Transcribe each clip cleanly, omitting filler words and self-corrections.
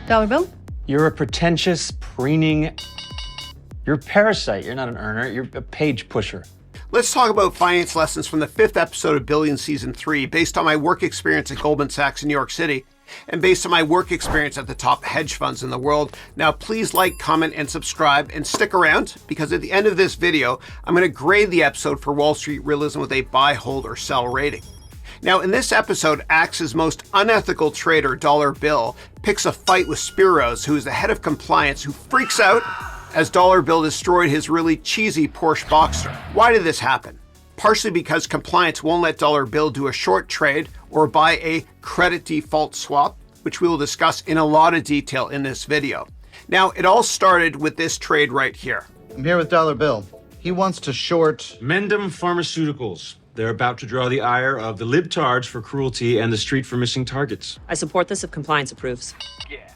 Dollar bill? You're a pretentious, preening... You're a parasite. You're not an earner. You're a page pusher. Let's talk about finance lessons from the 5th episode of Billions Season 3, based on my work experience at Goldman Sachs in New York City, and based on my work experience at the top hedge funds in the world. Now, please like, comment, and subscribe, and stick around, because at the end of this video, I'm going to grade the episode for Wall Street Realism with a buy, hold, or sell rating. Now, in this episode, Axe's most unethical trader, Dollar Bill, picks a fight with Spyros, who is the head of compliance, who freaks out as Dollar Bill destroyed his really cheesy Porsche Boxster. Why did this happen? Partially because compliance won't let Dollar Bill do a short trade or buy a credit default swap, which we will discuss in a lot of detail in this video. Now, it all started with this trade right here. I'm here with Dollar Bill. He wants to short Mendum Pharmaceuticals. They're about to draw the ire of the libtards for cruelty and the street for missing targets. I support this if compliance approves. Yeah.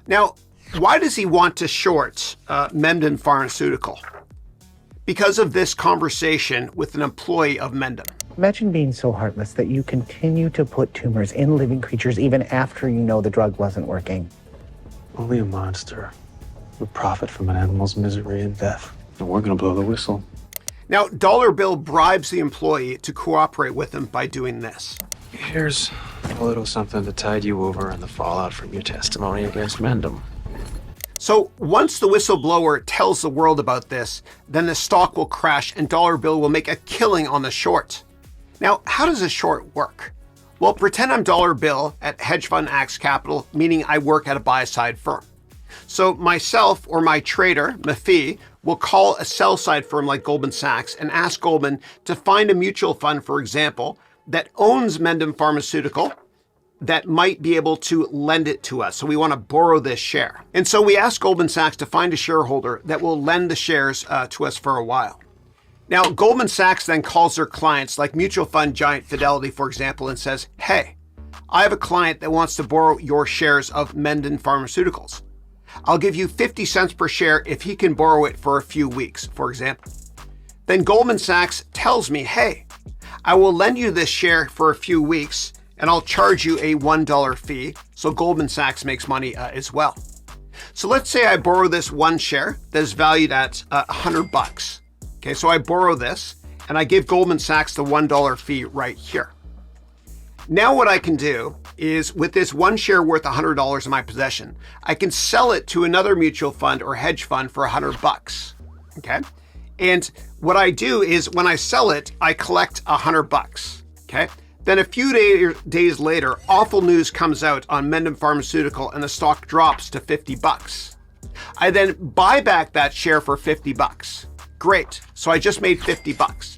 Now, why does he want to short Mendum Pharmaceutical? Because of this conversation with an employee of Mendum. Imagine being so heartless that you continue to put tumors in living creatures even after you know the drug wasn't working. Only a monster would profit from an animal's misery and death. And we're gonna blow the whistle. Now, Dollar Bill bribes the employee to cooperate with him by doing this. Here's a little something to tide you over in the fallout from your testimony against Mendum. So once the whistleblower tells the world about this, then the stock will crash and Dollar Bill will make a killing on the short. Now, how does a short work? Well, pretend I'm Dollar Bill at hedge fund Axe Capital, meaning I work at a buy-side firm. So myself or my trader, Mafi, will call a sell-side firm like Goldman Sachs and ask Goldman to find a mutual fund, for example, that owns Mendum Pharmaceutical, that might be able to lend it to us. So we want to borrow this share. And so we ask Goldman Sachs to find a shareholder that will lend the shares to us for a while. Now, Goldman Sachs then calls their clients, like mutual fund giant Fidelity, for example, and says, hey, I have a client that wants to borrow your shares of Mendum Pharmaceuticals. I'll give you 50 cents per share if he can borrow it for a few weeks, for example. Then Goldman Sachs tells me, hey, I will lend you this share for a few weeks and I'll charge you a $1 fee, so Goldman Sachs makes money as well. So let's say I borrow this one share that is valued at $100. Okay, so I borrow this and I give Goldman Sachs the $1 fee right here. Now what I can do is, with this one share worth $100 in my possession, I can sell it to another mutual fund or hedge fund for $100. Okay, and what I do is when I sell it, I collect $100. Okay. Then a few days later, awful news comes out on Mendum Pharmaceutical and the stock drops to $50. I then buy back that share for $50. Great, so I just made $50.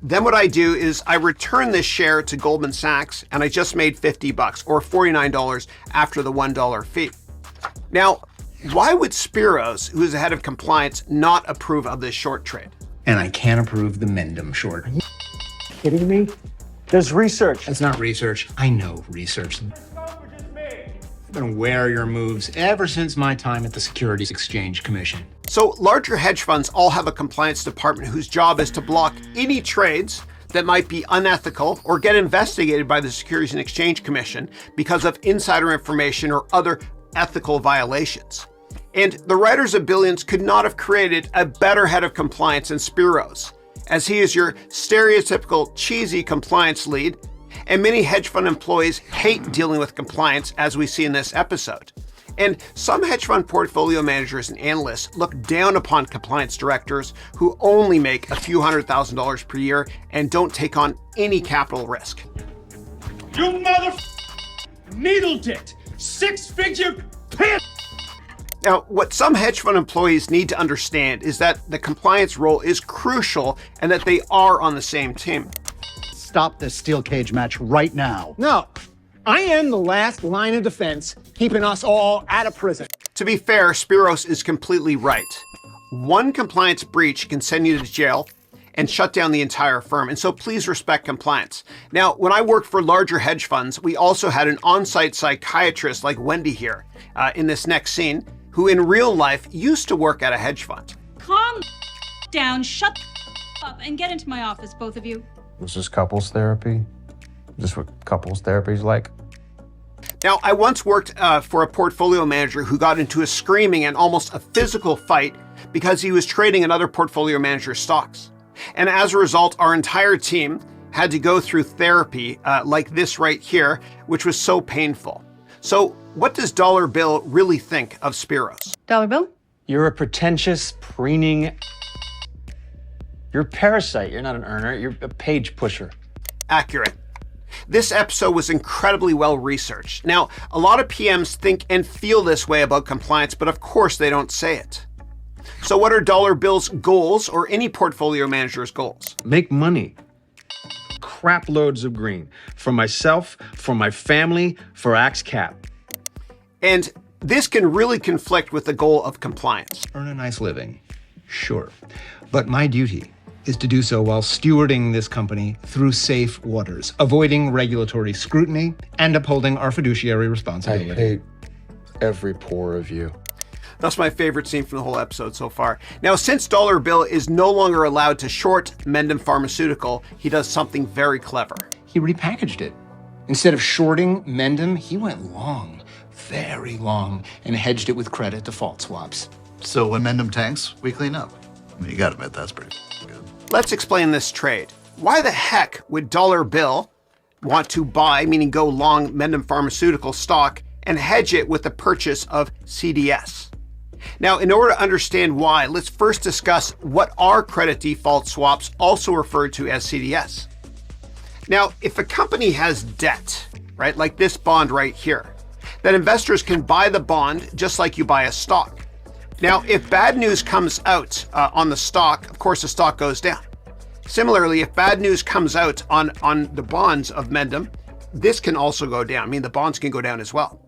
Then what I do is I return this share to Goldman Sachs and I just made $50 or $49 after the $1 fee. Now, why would Spyros, who is the head of compliance, not approve of this short trade? And I can't approve the Mendum short. Are you Kidding me? There's research. That's not research. I know research. I've been aware of your moves ever since my time at the Securities Exchange Commission. So larger hedge funds all have a compliance department whose job is to block any trades that might be unethical or get investigated by the Securities and Exchange Commission because of insider information or other ethical violations. And the writers of Billions could not have created a better head of compliance than Spyros, as he is your stereotypical cheesy compliance lead, and many hedge fund employees hate dealing with compliance, as we see in this episode. And some hedge fund portfolio managers and analysts look down upon compliance directors who only make a few $100,000 per year and don't take on any capital risk. You mother needled it! 6-figure pants! Now, what some hedge fund employees need to understand is that the compliance role is crucial and that they are on the same team. Stop this steel cage match right now. No, I am the last line of defense, keeping us all out of prison. To be fair, Spyros is completely right. One compliance breach can send you to jail and shut down the entire firm, and so please respect compliance. Now, when I worked for larger hedge funds, we also had an on-site psychiatrist like Wendy here in this next scene, who in real life used to work at a hedge fund. Calm down, shut up, and get into my office, both of you. Was this couples therapy? Is this what couples therapy is like? Now, I once worked for a portfolio manager who got into a screaming and almost a physical fight because he was trading another portfolio manager's stocks. And as a result, our entire team had to go through therapy like this right here, which was so painful. So what does Dollar Bill really think of Spyros? Dollar Bill? You're a pretentious, preening... You're a parasite. You're not an earner. You're a page pusher. Accurate. This episode was incredibly well researched. Now, a lot of PMs think and feel this way about compliance, but of course they don't say it. So what are Dollar Bill's goals, or any portfolio manager's goals? Make money. Crap loads of green. For myself, for my family, for Axe Cap. And this can really conflict with the goal of compliance. Earn a nice living, sure. But my duty is to do so while stewarding this company through safe waters, avoiding regulatory scrutiny and upholding our fiduciary responsibility. I hate every pore of you. That's my favorite scene from the whole episode so far. Now, since Dollar Bill is no longer allowed to short Mendum Pharmaceutical, he does something very clever. He repackaged it. Instead of shorting Mendum, he went long, very long, and hedged it with credit default swaps. So when Mendum tanks, we clean up. I mean, you gotta admit, that's pretty good. Let's explain this trade. Why the heck would Dollar Bill want to buy, meaning go long, Mendum Pharmaceutical stock and hedge it with the purchase of CDS? Now, in order to understand why, let's first discuss what are credit default swaps, also referred to as CDS. Now, if a company has debt, right, like this bond right here, then investors can buy the bond just like you buy a stock. Now, if bad news comes out on the stock, of course the stock goes down. Similarly, if bad news comes out on the bonds of Mendum, this can also go down. I mean, the bonds can go down as well.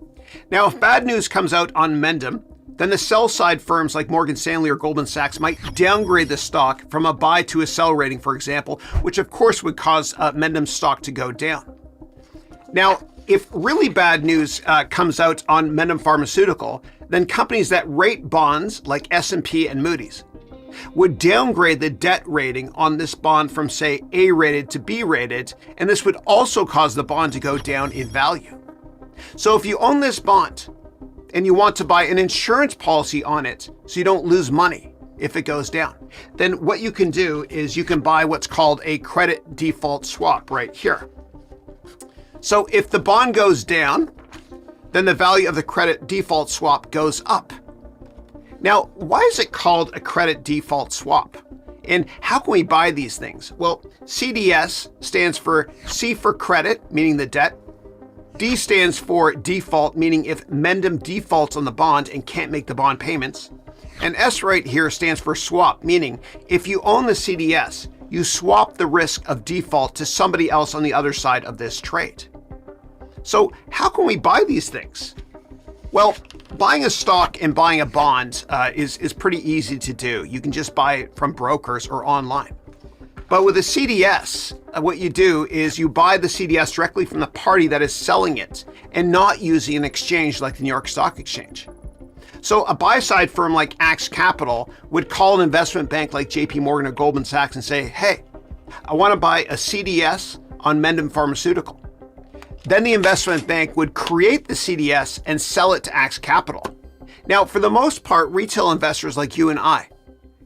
Now, if bad news comes out on Mendum, then the sell-side firms like Morgan Stanley or Goldman Sachs might downgrade the stock from a buy to a sell rating, for example, which of course would cause Mendum's stock to go down. Now, if really bad news comes out on Mendum Pharmaceutical, then companies that rate bonds like S&P and Moody's would downgrade the debt rating on this bond from, say, A-rated to B-rated, and this would also cause the bond to go down in value. So if you own this bond and you want to buy an insurance policy on it so you don't lose money if it goes down, then what you can do is you can buy what's called a credit default swap right here. So if the bond goes down, then the value of the credit default swap goes up. Now, why is it called a credit default swap? And how can we buy these things? Well, CDS stands for C for credit, meaning the debt. D stands for default, meaning if Mendum defaults on the bond and can't make the bond payments. And S right here stands for swap, meaning if you own the CDS, you swap the risk of default to somebody else on the other side of this trade. So how can we buy these things? Well, buying a stock and buying a bond is pretty easy to do. You can just buy it from brokers or online. But with a CDS, what you do is you buy the CDS directly from the party that is selling it and not using an exchange like the New York Stock Exchange. So a buy-side firm like Axe Capital would call an investment bank like JP Morgan or Goldman Sachs and say, hey, I want to buy a CDS on Mendum Pharmaceutical. Then the investment bank would create the CDS and sell it to Axe Capital. Now, for the most part, retail investors like you and I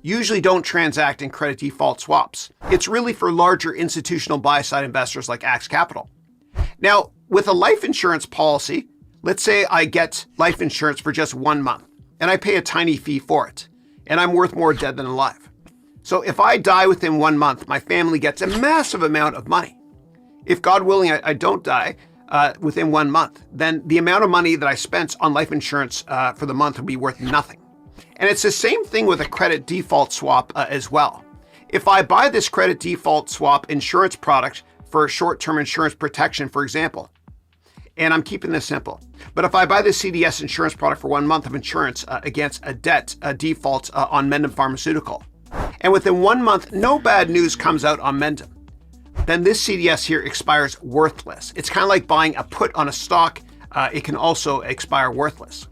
usually don't transact in credit default swaps. It's really for larger institutional buy-side investors like Axe Capital. Now, with a life insurance policy, let's say I get life insurance for just 1 month and I pay a tiny fee for it, and I'm worth more dead than alive. So if I die within 1 month, my family gets a massive amount of money. If God willing, I don't die within 1 month, then the amount of money that I spent on life insurance for the month would be worth nothing. And it's the same thing with a credit default swap as well. If I buy this credit default swap insurance product for short-term insurance protection, for example, and I'm keeping this simple, but if I buy this CDS insurance product for 1 month of insurance against a debt default on Mendum Pharmaceutical, and within 1 month, no bad news comes out on Mendum, then this CDS here expires worthless. It's kind of like buying a put on a stock. It can also expire worthless.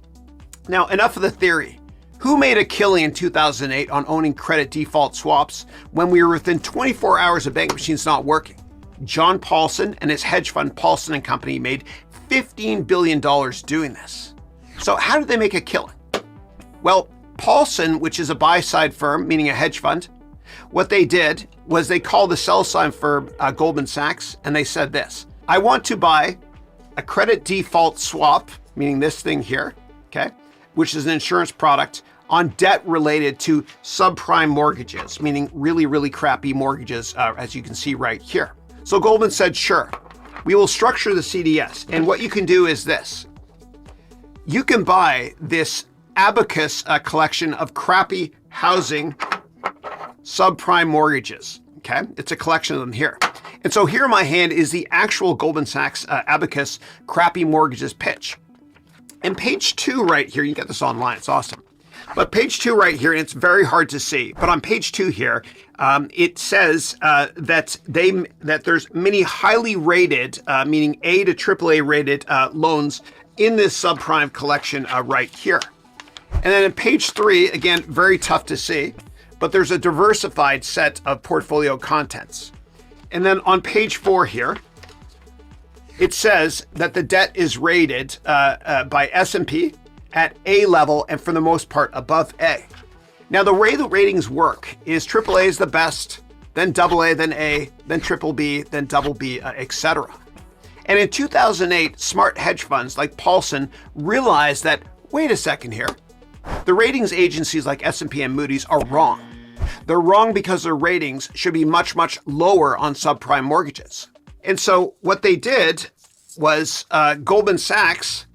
Now, enough of the theory. Who made a killing in 2008 on owning credit default swaps when we were within 24 hours of bank machines not working? John Paulson and his hedge fund Paulson and Company made $15 billion doing this. So how did they make a killing? Well, Paulson, which is a buy-side firm, meaning a hedge fund, what they did was they called the sell-side firm Goldman Sachs, and they said this: I want to buy a credit default swap, meaning this thing here, okay, which is an insurance product, on debt related to subprime mortgages, meaning really, really crappy mortgages, as you can see right here. So Goldman said, sure, we will structure the CDS. And what you can do is this. You can buy this Abacus collection of crappy housing subprime mortgages, okay? It's a collection of them here. And so here in my hand is the actual Goldman Sachs Abacus crappy mortgages pitch. And page 2 right here, you get this online, it's awesome. But page 2 right here, and it's very hard to see, but on page 2 here, it says that there's many highly rated, meaning A to AAA rated loans in this subprime collection right here. And then in page 3, again, very tough to see, but there's a diversified set of portfolio contents. And then on page 4 here, it says that the debt is rated by S&P at A level and for the most part above A. Now the way the ratings work is AAA is the best, then AA, then A, then BBB, then BB, etc. And in 2008, smart hedge funds like Paulson realized that, wait a second here, the ratings agencies like S&P and Moody's are wrong. They're wrong because their ratings should be much, much lower on subprime mortgages. And so what they did was Goldman Sachs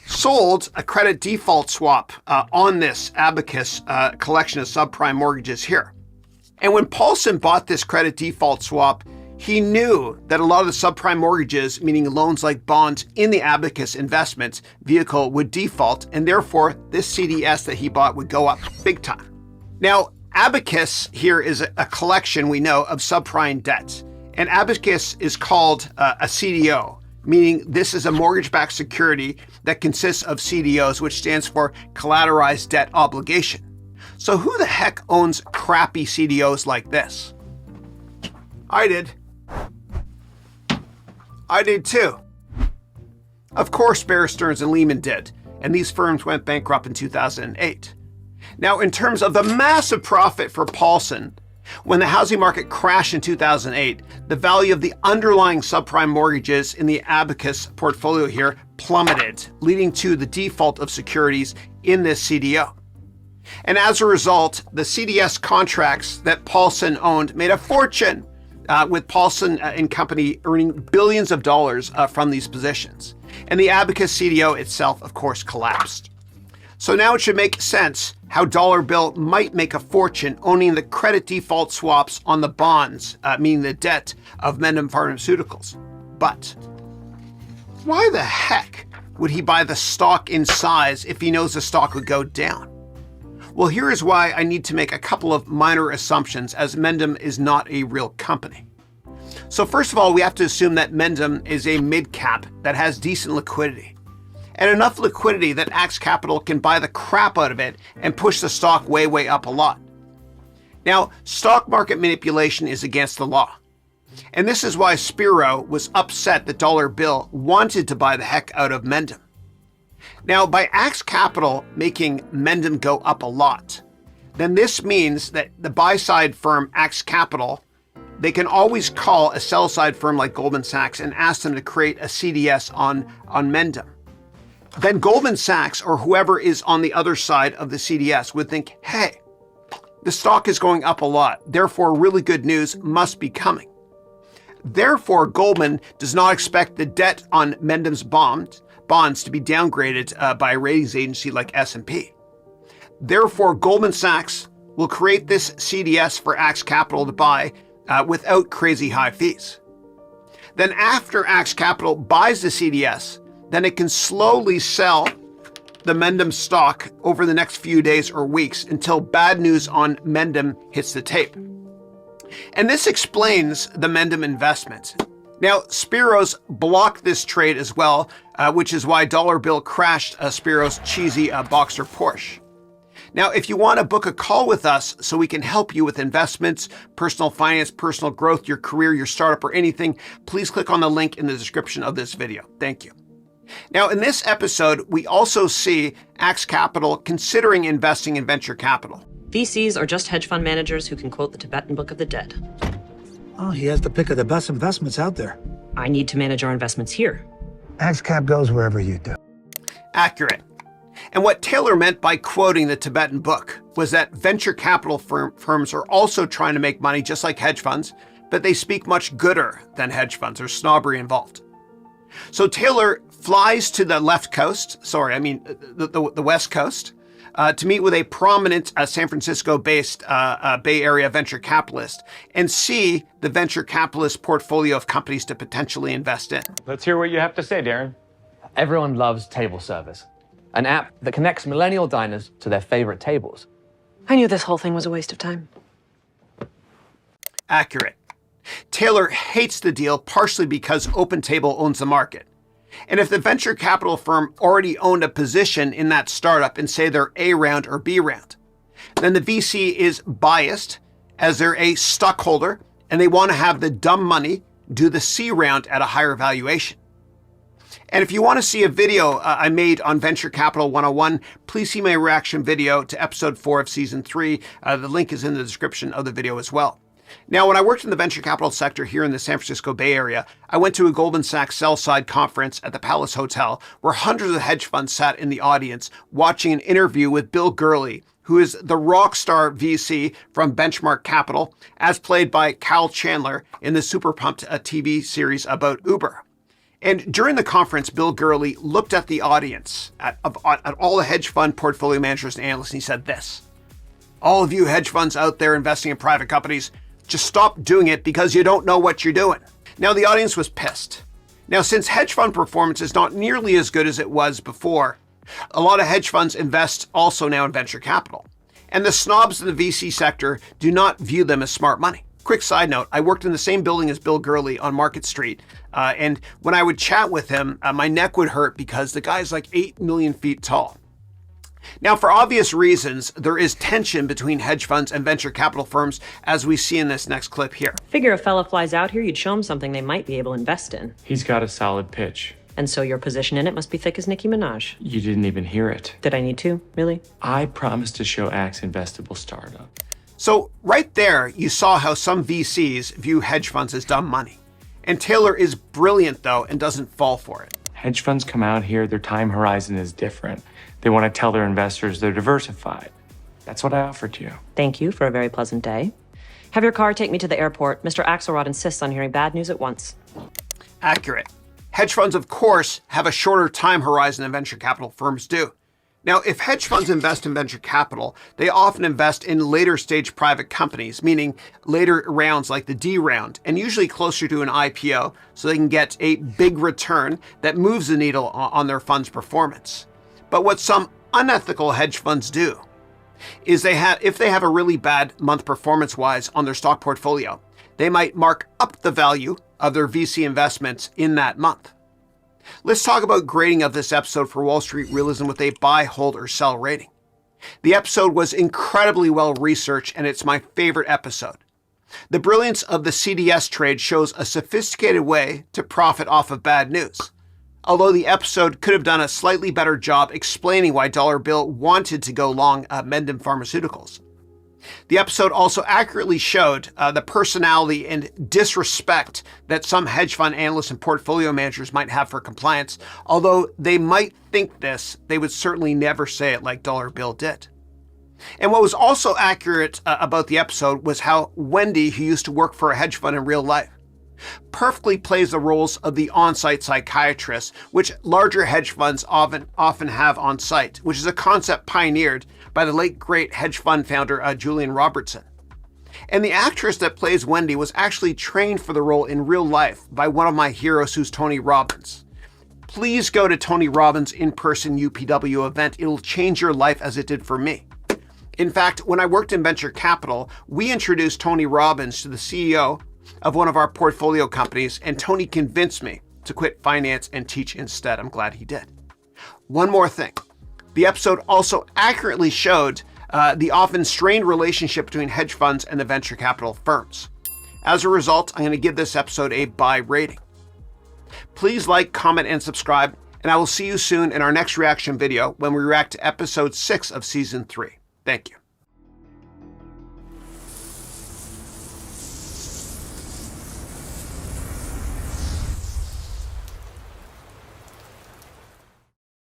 sold a credit default swap on this Abacus collection of subprime mortgages here. And when Paulson bought this credit default swap, he knew that a lot of the subprime mortgages, meaning loans like bonds in the Abacus investment vehicle, would default, and therefore this CDS that he bought would go up big time. Now, Abacus here is a collection, we know, of subprime debts. And Abacus is called a CDO, meaning this is a mortgage-backed security that consists of CDOs, which stands for collateralized debt obligation. So who the heck owns crappy CDOs like this? I did. I did too. Of course, Bear Stearns and Lehman did, and these firms went bankrupt in 2008. Now, in terms of the massive profit for Paulson, when the housing market crashed in 2008, the value of the underlying subprime mortgages in the Abacus portfolio here plummeted, leading to the default of securities in this CDO. And as a result, the CDS contracts that Paulson owned made a fortune, with Paulson and Company earning billions of dollars from these positions. And the Abacus CDO itself, of course, collapsed. So now it should make sense how Dollar Bill might make a fortune owning the credit default swaps on the bonds, meaning the debt of Mendum Pharmaceuticals. But why the heck would he buy the stock in size if he knows the stock would go down? Well, here is why I need to make a couple of minor assumptions, as Mendum is not a real company. So first of all, we have to assume that Mendum is a mid-cap that has decent liquidity, and enough liquidity that Axe Capital can buy the crap out of it and push the stock way, way up a lot. Now, stock market manipulation is against the law. And this is why Spyros was upset that Dollar Bill wanted to buy the heck out of Mendum. Now, by Axe Capital making Mendum go up a lot, then this means that the buy-side firm Axe Capital, they can always call a sell-side firm like Goldman Sachs and ask them to create a CDS on Mendum. Then Goldman Sachs or whoever is on the other side of the CDS would think, hey, the stock is going up a lot, therefore really good news must be coming. Therefore, Goldman does not expect the debt on Mendum's bonds to be downgraded by a ratings agency like S&P. Therefore, Goldman Sachs will create this CDS for Axe Capital to buy without crazy high fees. Then after Axe Capital buys the CDS, then it can slowly sell the Mendum stock over the next few days or weeks until bad news on Mendum hits the tape. And this explains the Mendum investment. Now, Spyros blocked this trade as well, which is why Dollar Bill crashed Spyros' cheesy Boxer Porsche. Now, if you want to book a call with us so we can help you with investments, personal finance, personal growth, your career, your startup, or anything, please click on the link in the description of this video. Thank you. Now, in this episode, we also see Axe Capital considering investing in venture capital. VCs are just hedge fund managers who can quote the Tibetan Book of the Dead. Oh, he has the pick of the best investments out there. I need to manage our investments here. AxeCap goes wherever you do. Accurate. And what Taylor meant by quoting the Tibetan book was that venture capital firms are also trying to make money just like hedge funds, but they speak much gooder than hedge funds. There's snobbery involved. So Taylor flies to the West Coast, to meet with a prominent San Francisco-based Bay Area venture capitalist and see the venture capitalist portfolio of companies to potentially invest in. Let's hear what you have to say, Darren. Everyone loves table service, an app that connects millennial diners to their favorite tables. I knew this whole thing was a waste of time. Accurate. Taylor hates the deal partially because OpenTable owns the market. And if the venture capital firm already owned a position in that startup in, say, their A round or B round, then the VC is biased as they're a stockholder and they want to have the dumb money do the C round at a higher valuation. And if you want to see a video I made on Venture Capital 101, please see my reaction video to episode 4 of season 3. The link is in the description of the video as well. Now, when I worked in the venture capital sector here in the San Francisco Bay Area, I went to a Goldman Sachs sell-side conference at the Palace Hotel where hundreds of hedge funds sat in the audience watching an interview with Bill Gurley, who is the rock star VC from Benchmark Capital, as played by Kyle Chandler in the Super Pumped TV series about Uber. And during the conference, Bill Gurley looked at the audience, at all the hedge fund portfolio managers and analysts, and he said this: all of you hedge funds out there investing in private companies, just stop doing it because you don't know what you're doing. Now, the audience was pissed. Now, since hedge fund performance is not nearly as good as it was before, a lot of hedge funds invest also now in venture capital. And the snobs in the VC sector do not view them as smart money. Quick side note, I worked in the same building as Bill Gurley on Market Street. And when I would chat with him, my neck would hurt because the guy's like 8 million feet tall. Now, for obvious reasons, there is tension between hedge funds and venture capital firms, as we see in this next clip here. Figure a fella flies out here, you'd show him something they might be able to invest in. He's got a solid pitch. And so your position in it must be thick as Nicki Minaj. You didn't even hear it. Did I need to? Really? I promised to show Axe investable startup. So right there, you saw how some VCs view hedge funds as dumb money. And Taylor is brilliant, though, and doesn't fall for it. Hedge funds come out here, their time horizon is different. They want to tell their investors they're diversified. That's what I offered you. Thank you for a very pleasant day. Have your car take me to the airport. Mr. Axelrod insists on hearing bad news at once. Accurate. Hedge funds, of course, have a shorter time horizon than venture capital firms do. Now, if hedge funds invest in venture capital, they often invest in later stage private companies, meaning later rounds like the D round, and usually closer to an IPO, so they can get a big return that moves the needle on their fund's performance. But what some unethical hedge funds do is if they have a really bad month performance-wise on their stock portfolio, they might mark up the value of their VC investments in that month. Let's talk about grading of this episode for Wall Street Realism with a buy, hold, or sell rating. The episode was incredibly well researched, and it's my favorite episode. The brilliance of the CDS trade shows a sophisticated way to profit off of bad news. Although the episode could have done a slightly better job explaining why Dollar Bill wanted to go long Mendum Pharmaceuticals. The episode also accurately showed the personality and disrespect that some hedge fund analysts and portfolio managers might have for compliance. Although they might think this, they would certainly never say it like Dollar Bill did. And what was also accurate about the episode was how Wendy, who used to work for a hedge fund in real life, perfectly plays the roles of the on-site psychiatrist, which larger hedge funds often have on site, which is a concept pioneered by the late great hedge fund founder Julian Robertson. And the actress that plays Wendy was actually trained for the role in real life by one of my heroes, who's Tony Robbins. Please go to Tony Robbins' in-person UPW event. It'll change your life as it did for me. In fact, when I worked in venture capital, we introduced Tony Robbins to the CEO of one of our portfolio companies, and Tony convinced me to quit finance and teach instead. I'm glad he did. One more thing. The episode also accurately showed the often strained relationship between hedge funds and the venture capital firms. As a result, I'm going to give this episode a buy rating. Please like, comment, and subscribe, and I will see you soon in our next reaction video when we react to episode 6 of season 3. Thank you.